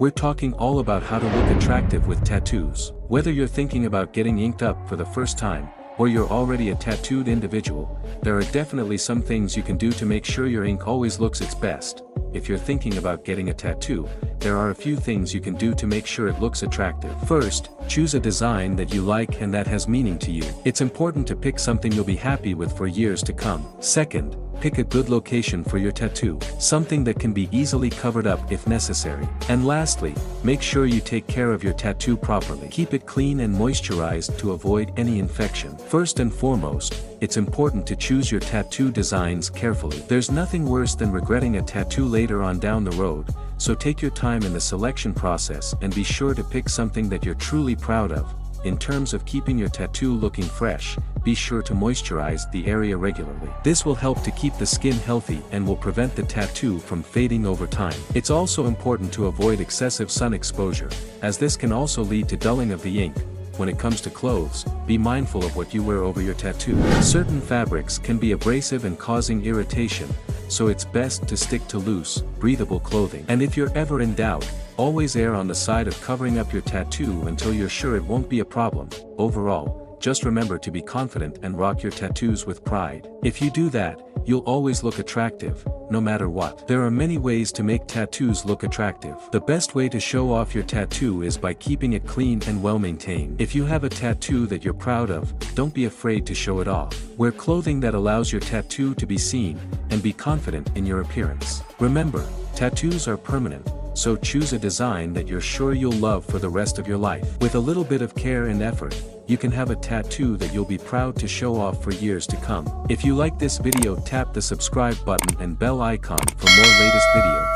we're talking all about how to look attractive with tattoos. Whether you're thinking about getting inked up for the first time, or you're already a tattooed individual, there are definitely some things you can do to make sure your ink always looks its best. If you're thinking about getting a tattoo, there are a few things you can do to make sure it looks attractive. First, choose a design that you like and that has meaning to you. It's important to pick something you'll be happy with for years to come. Second, pick a good location for your tattoo, something that can be easily covered up if necessary. And lastly, make sure you take care of your tattoo properly. Keep it clean and moisturized to avoid any infection. First and foremost, it's important to choose your tattoo designs carefully. There's nothing worse than regretting a tattoo later on down the road, so take your time in the selection process and be sure to pick something that you're truly proud of. In terms of keeping your tattoo looking fresh, be sure to moisturize the area regularly. This will help to keep the skin healthy and will prevent the tattoo from fading over time. It's also important to avoid excessive sun exposure, as this can also lead to dulling of the ink. When it comes to clothes, be mindful of what you wear over your tattoo. Certain fabrics can be abrasive and causing irritation, so it's best to stick to loose, breathable clothing. And if you're ever in doubt, always err on the side of covering up your tattoo until you're sure it won't be a problem. Overall, just remember to be confident and rock your tattoos with pride. If you do that, you'll always look attractive, no matter what. There are many ways to make tattoos look attractive. The best way to show off your tattoo is by keeping it clean and well maintained. If you have a tattoo that you're proud of, don't be afraid to show it off. Wear clothing that allows your tattoo to be seen, and be confident in your appearance. Remember, tattoos are permanent, so choose a design that you're sure you'll love for the rest of your life. With a little bit of care and effort, you can have a tattoo that you'll be proud to show off for years to come. If you like this video, tap the subscribe button and bell icon for more latest videos.